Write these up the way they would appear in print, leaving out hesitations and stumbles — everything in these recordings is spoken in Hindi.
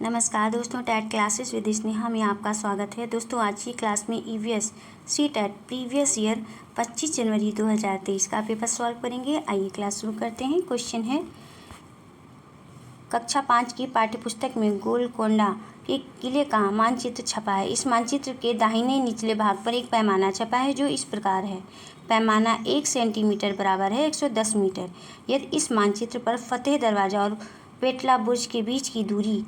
नमस्कार दोस्तों, टैट क्लासेस विद स्नेहा में आपका स्वागत है। दोस्तों आज की क्लास में ईवीएस सी टैट प्रीवियस ईयर 25 जनवरी 2023 का पेपर सॉल्व करेंगे। आइए क्लास शुरू करते हैं। क्वेश्चन है, कक्षा 5 की पाठ्यपुस्तक में गोलकोंडा के किले का मानचित्र छपा है। इस मानचित्र के दाहिने निचले भाग पर एक पैमाना छपा है जो इस प्रकार है। पैमाना 1 सेंटीमीटर बराबर है 110 मीटर। यदि इस मानचित्र पर फतेह दरवाज़ा और पेटला बुर्ज के बीच की दूरी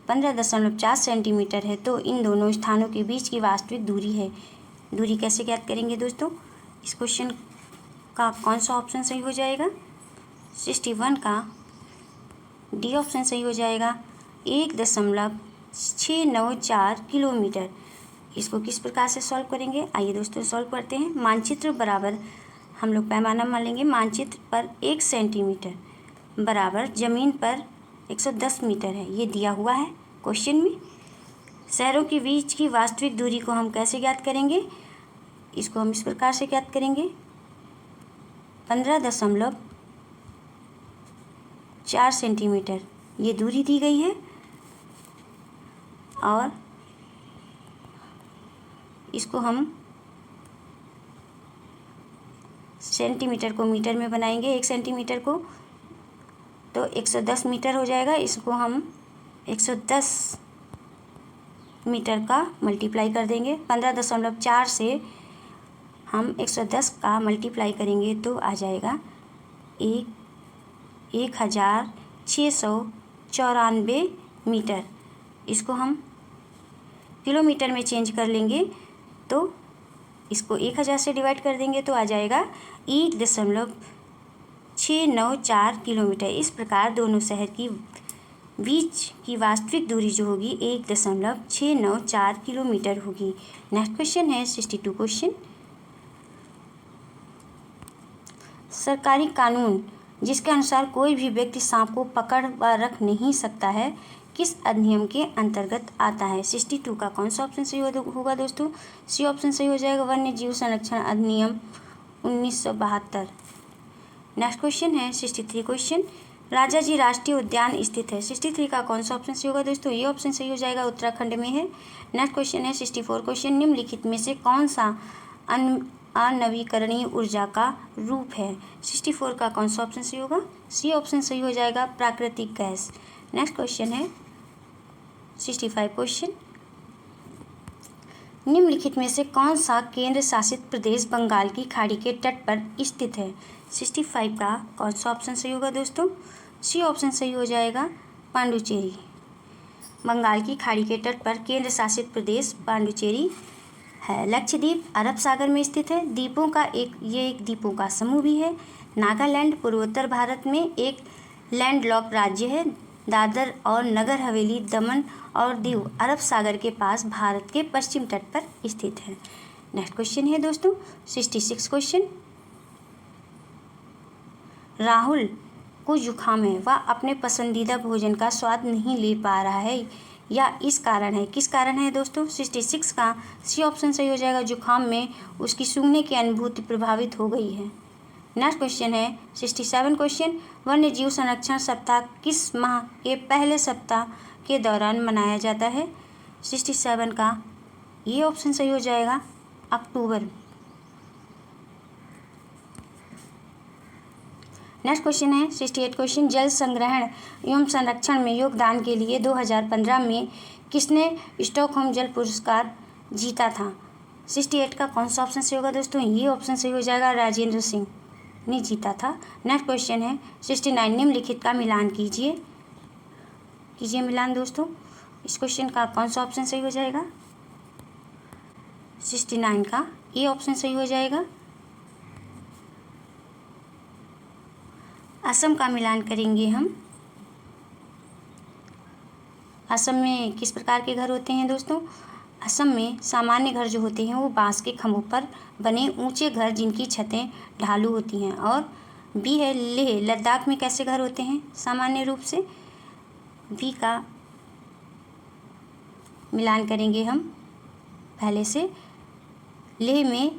15.4 सेंटीमीटर है तो इन दोनों स्थानों के बीच की वास्तविक दूरी है। दूरी कैसे ज्ञात करेंगे दोस्तों? इस क्वेश्चन का कौन सा ऑप्शन सही हो जाएगा? 61 का डी ऑप्शन सही हो जाएगा। 1.694 किलोमीटर। इसको किस प्रकार से सॉल्व करेंगे? आइए दोस्तों सॉल्व करते हैं। मानचित्र बराबर हम लोग पैमाना मान लेंगे। मानचित्र पर 1 सेंटीमीटर बराबर ज़मीन पर 110 मीटर है, ये दिया हुआ है क्वेश्चन में। शहरों के बीच की वास्तविक दूरी को हम कैसे ज्ञात करेंगे? इसको हम इस प्रकार से ज्ञात करेंगे। 15.4 सेंटीमीटर ये दूरी दी गई है और इसको हम सेंटीमीटर को मीटर में बनाएंगे। 1 सेंटीमीटर को तो 110 मीटर हो जाएगा। इसको हम 110 मीटर का मल्टीप्लाई कर देंगे। 15.4 से हम 110 का मल्टीप्लाई करेंगे तो आ जाएगा 1694 मीटर। इसको हम किलोमीटर में चेंज कर लेंगे तो इसको 1000 से डिवाइड कर देंगे तो आ जाएगा 1.694 किलोमीटर। इस प्रकार दोनों शहर की बीच की वास्तविक दूरी जो होगी 1.694 किलोमीटर होगी। नेक्स्ट क्वेश्चन है 62 क्वेश्चन। सरकारी कानून जिसके अनुसार कोई भी व्यक्ति सांप को पकड़ व रख नहीं सकता है किस अधिनियम के अंतर्गत आता है? 62 का कौन सा ऑप्शन सही होगा दोस्तों? सी ऑप्शन सही हो जाएगा, वन्य जीव संरक्षण अधिनियम 1972। नेक्स्ट क्वेश्चन है 63 क्वेश्चन। राजाजी राष्ट्रीय उद्यान स्थित है। 63 का कौन सा ऑप्शन सही होगा दोस्तों? ये ऑप्शन सही हो जाएगा, उत्तराखंड में है। नेक्स्ट क्वेश्चन है 64 क्वेश्चन। निम्नलिखित में से कौन सा अनवीकरणीय ऊर्जा का रूप है? 64 का कौन सा ऑप्शन सही होगा? सी ऑप्शन सही हो जाएगा, प्राकृतिक गैस। नेक्स्ट क्वेश्चन है 65 क्वेश्चन। निम्नलिखित में से कौन सा केंद्र शासित प्रदेश बंगाल की खाड़ी के तट पर स्थित है? 65 का कौन सा ऑप्शन सही होगा दोस्तों? सी ऑप्शन सही हो जाएगा, पांडुचेरी। बंगाल की खाड़ी के तट पर केंद्र शासित प्रदेश पांडुचेरी है। लक्षद्वीप अरब सागर में स्थित है। द्वीपों का एक द्वीपों का समूह भी है। नागालैंड पूर्वोत्तर भारत में एक लैंडलॉक राज्य है। दादर और नगर हवेली, दमन और दीव अरब सागर के पास भारत के पश्चिम तट पर स्थित है। नेक्स्ट क्वेश्चन है दोस्तों 66 क्वेश्चन। राहुल को जुकाम है, वह अपने पसंदीदा भोजन का स्वाद नहीं ले पा रहा है या इस कारण है। किस कारण है दोस्तों? 66 का सी ऑप्शन सही हो जाएगा, जुकाम में उसकी सूंघने की अनुभूति प्रभावित हो गई है। नेक्स्ट क्वेश्चन है 67 क्वेश्चन। वन्य जीव संरक्षण सप्ताह किस माह के पहले सप्ताह के दौरान मनाया जाता है? 67 का ये ऑप्शन सही हो जाएगा, अक्टूबर। नेक्स्ट क्वेश्चन है 68 क्वेश्चन। जल संग्रहण एवं संरक्षण में योगदान के लिए 2015 में किसने स्टॉकहोम जल पुरस्कार जीता था? 68 का कौन सा ऑप्शन सही होगा दोस्तों? ये ऑप्शन सही हो जाएगा, राजेंद्र सिंह ने जीता था। नेक्स्ट क्वेश्चन है 69। निम्नलिखित का मिलान कीजिए मिलान दोस्तों। इस क्वेश्चन का कौन सा ऑप्शन सही हो जाएगा? 69 का ये ऑप्शन सही हो जाएगा। असम का मिलान करेंगे हम। असम में किस प्रकार के घर होते हैं दोस्तों? असम में सामान्य घर जो होते हैं वो बांस के खंभों पर बने ऊंचे घर जिनकी छतें ढालू होती हैं। और बी है लेह, लद्दाख में कैसे घर होते हैं सामान्य रूप से? बी का मिलान करेंगे हम पहले से। लेह में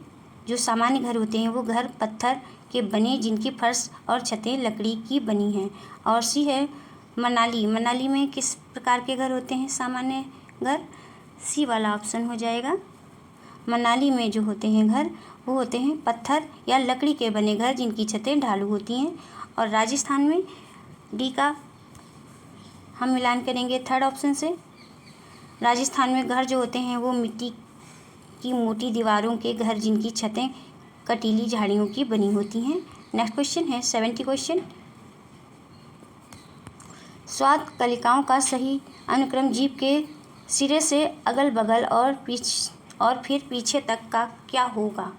जो सामान्य घर होते हैं वो घर पत्थर के बने जिनकी फर्श और छतें लकड़ी की बनी हैं। और सी है मनाली, मनाली में किस प्रकार के घर होते हैं? सामान्य घर, सी वाला ऑप्शन हो जाएगा। मनाली में जो होते हैं घर वो होते हैं पत्थर या लकड़ी के बने घर जिनकी छतें ढालू होती हैं। और राजस्थान में, डी का हम मिलान करेंगे थर्ड ऑप्शन से। राजस्थान में घर जो होते हैं वो मिट्टी की मोटी दीवारों के घर जिनकी छतें कटीली झाड़ियों की बनी होती हैं। नेक्स्ट क्वेश्चन है 70 क्वेश्चन। स्वाद कलिकाओं का सही अनुक्रम जीभ के सिरे से अगल बगल और फिर पीछे तक का क्या होगा?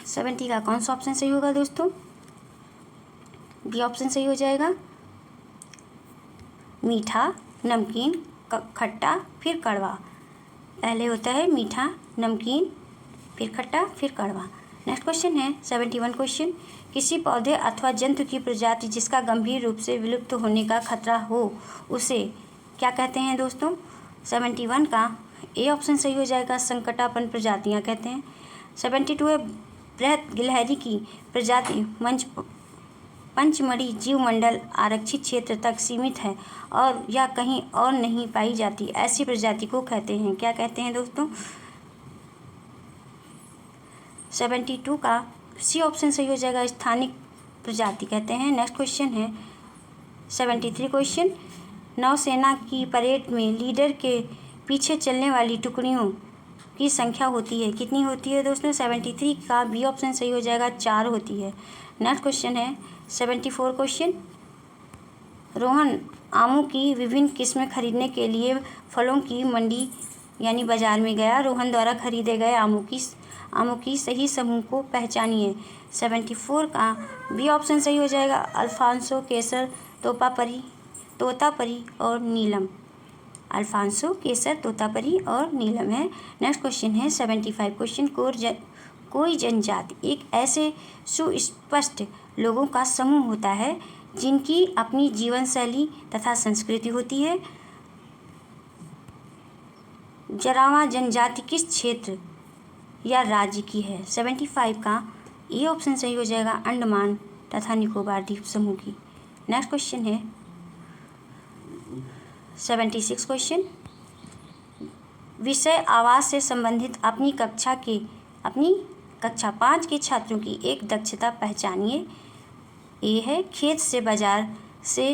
70 का कौन सा ऑप्शन सही होगा दोस्तों? बी ऑप्शन सही हो जाएगा। मीठा, नमकीन, खट्टा, फिर कड़वा। पहले होता है मीठा, नमकीन, फिर खट्टा, फिर कड़वा। नेक्स्ट क्वेश्चन है 71 क्वेश्चन। किसी पौधे अथवा जंतु की प्रजाति जिसका गंभीर रूप से विलुप्त होने का खतरा हो उसे क्या कहते हैं दोस्तों? 71 का ए ऑप्शन सही हो जाएगा, संकटापन्न प्रजातियां कहते हैं। 72 है बृहत गिलहरी की प्रजाति पंचमढ़ी जीवमंडल आरक्षित क्षेत्र तक सीमित है और या कहीं और नहीं पाई जाती, ऐसी प्रजाति को कहते हैं, क्या कहते हैं दोस्तों? 72 का सी ऑप्शन सही हो जाएगा, स्थानिक प्रजाति कहते हैं। नेक्स्ट क्वेश्चन है 73 क्वेश्चन। नौसेना की परेड में लीडर के पीछे चलने वाली टुकड़ियों की संख्या होती है, कितनी होती है दोस्तों? 73 का बी ऑप्शन सही हो जाएगा, 4 होती है। नेक्स्ट क्वेश्चन है 74 क्वेश्चन। रोहन आमों की विभिन्न किस्में खरीदने के लिए फलों की मंडी यानी बाजार में गया। रोहन द्वारा खरीदे गए आमों की सही समूह को पहचानिए। 74 का बी ऑप्शन सही हो जाएगा, अल्फांसो, केसर, तोतापरी और नीलम। अल्फांसो, केसर, तोतापरी और नीलम है। नेक्स्ट क्वेश्चन है 75 क्वेश्चन। कोई जनजाति एक ऐसे सुस्पष्ट लोगों का समूह होता है जिनकी अपनी जीवन शैली तथा संस्कृति होती है। जरावा जनजाति किस क्षेत्र या राज्य की है? 75 का ए ऑप्शन सही हो जाएगा, अंडमान तथा निकोबार द्वीप समूह की। नेक्स्ट क्वेश्चन है 76 क्वेश्चन। विषय आवास से संबंधित अपनी कक्षा 5 के छात्रों की एक दक्षता पहचानिए। ए है खेत से बाजार से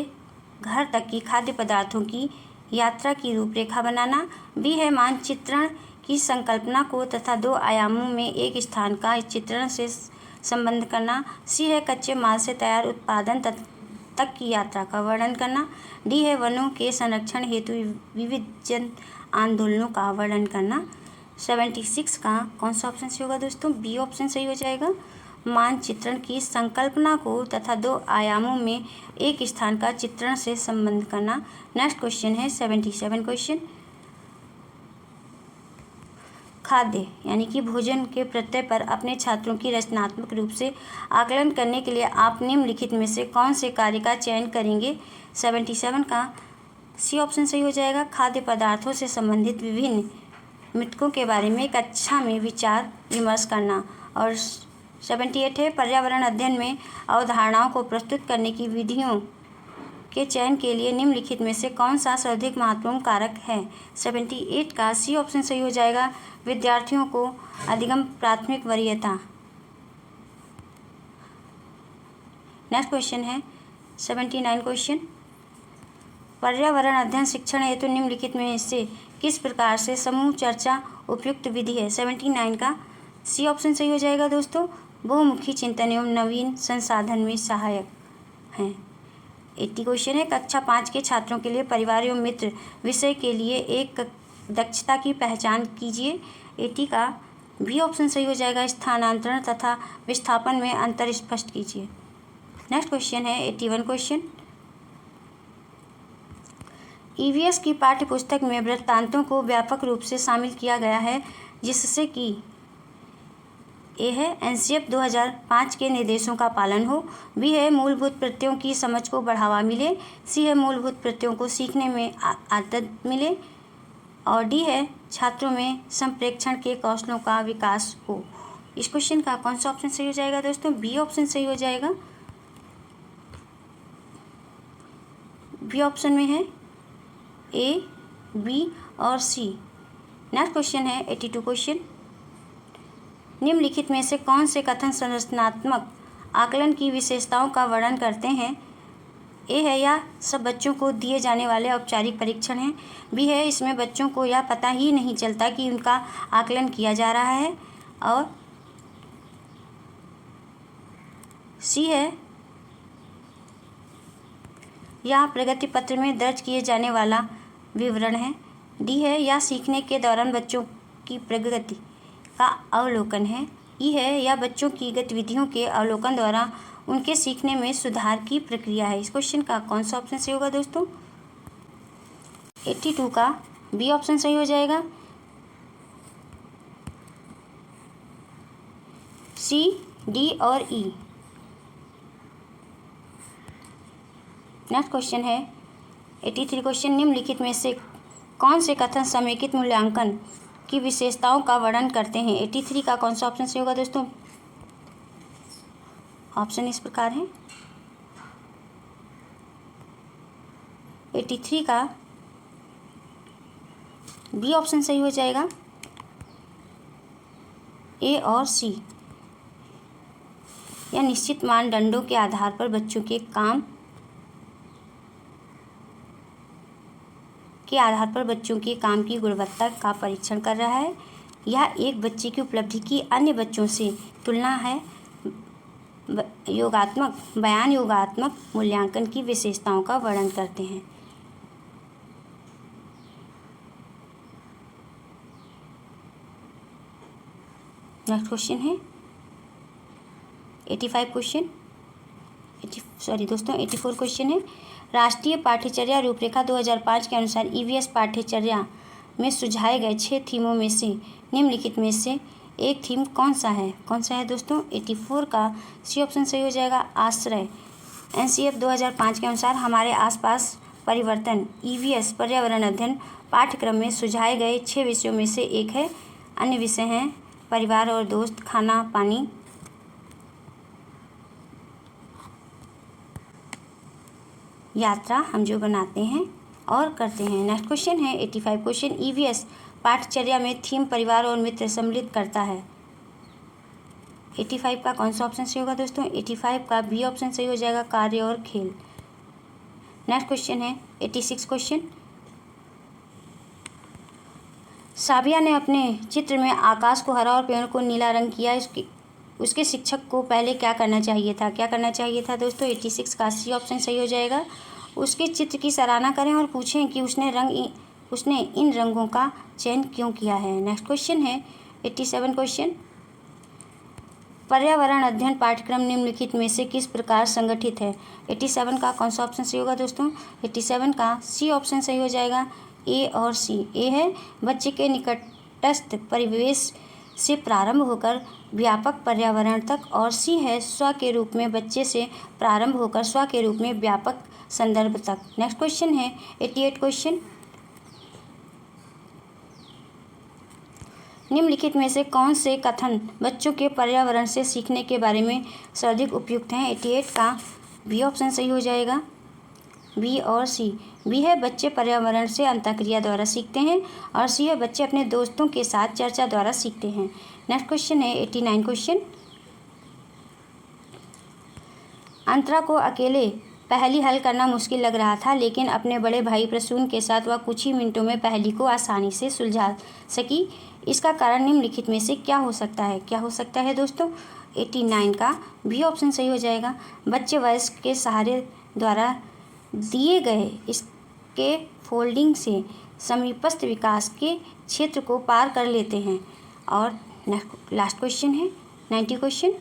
घर तक की खाद्य पदार्थों की यात्रा की रूपरेखा बनाना। बी है मानचित्रण की संकल्पना को तथा 2 आयामों में एक स्थान का चित्रण से संबंध करना। सी है कच्चे माल से तैयार उत्पादन तक की यात्रा का वर्णन करना। डी है वनों के संरक्षण हेतु विविध जन आंदोलनों का वर्णन करना। 76 का कौन सा ऑप्शन सही होगा दोस्तों? बी ऑप्शन सही हो जाएगा, मानचित्रण की संकल्पना को तथा 2 आयामों में एक स्थान का चित्रण से संबंध करना। नेक्स्ट क्वेश्चन है 77 क्वेश्चन। खाद्य यानी कि भोजन के प्रत्यय पर अपने छात्रों की रचनात्मक रूप से आकलन करने के लिए आप निम्नलिखित में से कौन से कार्य का चयन करेंगे? 77 का सी ऑप्शन सही हो जाएगा, खाद्य पदार्थों से संबंधित विभिन्न मृतकों के बारे में कक्षा में विचार विमर्श करना। और 78 है पर्यावरण अध्ययन में अवधारणाओं को प्रस्तुत करने की विधियों के चयन के लिए निम्नलिखित में से कौन सा सर्वाधिक महत्वपूर्ण कारक है? 78 का सी ऑप्शन सही हो जाएगा, विद्यार्थियों को अधिगम प्राथमिक वरीयता। नेक्स्ट क्वेश्चन है 79 क्वेश्चन। पर्यावरण अध्ययन शिक्षण हेतु निम्नलिखित में से किस प्रकार से समूह चर्चा उपयुक्त विधि है? 79 का सी ऑप्शन सही हो जाएगा दोस्तों, बहुमुखी चिंतन एवं नवीन संसाधन में सहायक हैं। 80 क्वेश्चन है कक्षा 5 के छात्रों के लिए परिवार एवं मित्र विषय के लिए एक दक्षता की पहचान कीजिए। 80 का बी ऑप्शन सही हो जाएगा, स्थानांतरण तथा विस्थापन में अंतर स्पष्ट कीजिए। नेक्स्ट क्वेश्चन है 81 क्वेश्चन। ईवीएस की पाठ्यपुस्तक में वृत्तांतों को व्यापक रूप से शामिल किया गया है जिससे कि ए है एनसीएफ 2005 के निर्देशों का पालन हो। बी है मूलभूत प्रत्ययों की समझ को बढ़ावा मिले। सी है मूलभूत प्रत्ययों को सीखने में आदत मिले। और डी है छात्रों में संप्रेक्षण के कौशलों का विकास हो। इस क्वेश्चन का कौन सा ऑप्शन सही हो जाएगा दोस्तों? बी ऑप्शन सही हो जाएगा, बी ऑप्शन में है, ए, बी और सी। नेक्स्ट क्वेश्चन है 82 क्वेश्चन। निम्नलिखित में से कौन से कथन संरचनात्मक आकलन की विशेषताओं का वर्णन करते हैं? ए है, या सब बच्चों को दिए जाने वाले औपचारिक परीक्षण हैं। बी है, इसमें बच्चों को यह पता ही नहीं चलता कि उनका आकलन किया जा रहा है। और सी है, यह प्रगति पत्र में दर्ज किए जाने वाला विवरण है। डी है, यह सीखने के दौरान बच्चों की प्रगति का अवलोकन है। ई है, यह बच्चों की गतिविधियों के अवलोकन द्वारा उनके सीखने में सुधार की प्रक्रिया है। इस क्वेश्चन का कौन सा ऑप्शन सही होगा दोस्तों? 82 का बी ऑप्शन सही हो जाएगा। सी, डी और ई। नेक्स्ट क्वेश्चन है 83 क्वेश्चन। निम्नलिखित में से कौन से कथन समेकित मूल्यांकन की विशेषताओं का वर्णन करते हैं? 83 का कौन सा ऑप्शन सही होगा दोस्तों? ऑप्शन इस प्रकार है। 83 का बी ऑप्शन सही हो जाएगा, ए और सी। या निश्चित मानदंडों के आधार पर बच्चों के काम की गुणवत्ता का परीक्षण कर रहा है। यह एक बच्चे की उपलब्धि की अन्य बच्चों से तुलना है। बयान योगात्मक मूल्यांकन की विशेषताओं का वर्णन करते हैं। नेक्स्ट क्वेश्चन है 85 क्वेश्चन। 84 क्वेश्चन है। राष्ट्रीय पाठ्यचर्या रूपरेखा 2005 के अनुसार ईवीएस पाठ्यचर्या में सुझाए गए 6 थीमों में से निम्नलिखित में से एक थीम कौन सा है दोस्तों? 84 का सी ऑप्शन सही हो जाएगा, आश्रय। एनसीएफ 2005 के अनुसार हमारे आसपास परिवर्तन ईवीएस पर्यावरण अध्ययन पाठ्यक्रम में सुझाए गए 6 विषयों में से एक है। अन्य विषय हैं परिवार और दोस्त, खाना पानी, यात्रा हम जो बनाते हैं और करते हैं। नेक्स्ट क्वेश्चन है 85 क्वेश्चन। ईवीएस पाठ्यचर्या में थीम परिवार और मित्र सम्मिलित करता है। 85 का कौन सा ऑप्शन सही होगा दोस्तों? 85 का बी ऑप्शन सही हो जाएगा, कार्य और खेल। नेक्स्ट क्वेश्चन है 86 क्वेश्चन। साबिया ने अपने चित्र में आकाश को हरा और पेड़ को नीला रंग किया। उसके शिक्षक को पहले क्या करना चाहिए था दोस्तों? 86 का सी ऑप्शन सही हो जाएगा। उसके चित्र की सराहना करें और पूछें कि उसने इन रंगों का चयन क्यों किया है। नेक्स्ट क्वेश्चन है 87 क्वेश्चन। पर्यावरण अध्ययन पाठ्यक्रम निम्नलिखित में से किस प्रकार संगठित है? 87 का कौन सा ऑप्शन सही होगा दोस्तों? 87 का सी ऑप्शन सही हो जाएगा, ए और सी। ए है, बच्चे के निकटस्थ परिवेश से प्रारंभ होकर व्यापक पर्यावरण तक, और सी है, स्व के रूप में बच्चे से प्रारंभ होकर स्व के रूप में व्यापक संदर्भ तक। नेक्स्ट क्वेश्चन है 88 क्वेश्चन। निम्नलिखित में से कौन से कथन बच्चों के पर्यावरण से सीखने के बारे में सर्वाधिक उपयुक्त हैं? 88 का बी ऑप्शन सही हो जाएगा, बी और सी। बी है, बच्चे पर्यावरण से अंतःक्रिया द्वारा सीखते हैं, और सी है, बच्चे अपने दोस्तों के साथ चर्चा द्वारा सीखते हैं। नेक्स्ट क्वेश्चन है 89 क्वेश्चन। अंतरा को अकेले पहेली हल करना मुश्किल लग रहा था, लेकिन अपने बड़े भाई प्रसून के साथ वह कुछ ही मिनटों में पहेली को आसानी से सुलझा सकी। इसका कारण निम्नलिखित में से क्या हो सकता है दोस्तों? 89 का बी ऑप्शन सही हो जाएगा। बच्चे वयस्क के सहारे द्वारा दिए गए इसके फोल्डिंग से समीपस्थ विकास के क्षेत्र को पार कर लेते हैं। और लास्ट क्वेश्चन है 90 क्वेश्चन।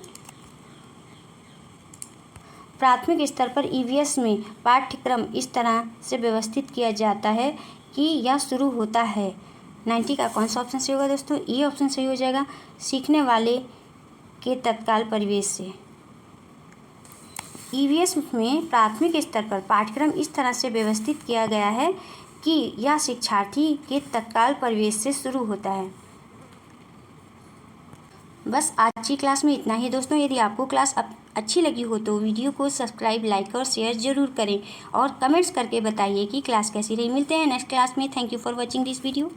प्राथमिक स्तर पर ईवीएस में पाठ्यक्रम इस तरह से व्यवस्थित किया जाता है कि यह शुरू होता है। 90 का कौन सा ऑप्शन सही होगा दोस्तों? ए ऑप्शन सही हो जाएगा, सीखने वाले के तत्काल परिवेश से। ईवीएस में प्राथमिक स्तर पर पाठ्यक्रम इस तरह से व्यवस्थित किया गया है कि यह शिक्षार्थी के तत्काल परिवेश से शुरू होता है। बस आज की क्लास में इतना ही दोस्तों। यदि आपको क्लास अच्छी लगी हो तो वीडियो को सब्सक्राइब, लाइक और शेयर ज़रूर करें और कमेंट्स करके बताइए कि क्लास कैसी रही। मिलते हैं नेक्स्ट क्लास में। Thank you for watching this video.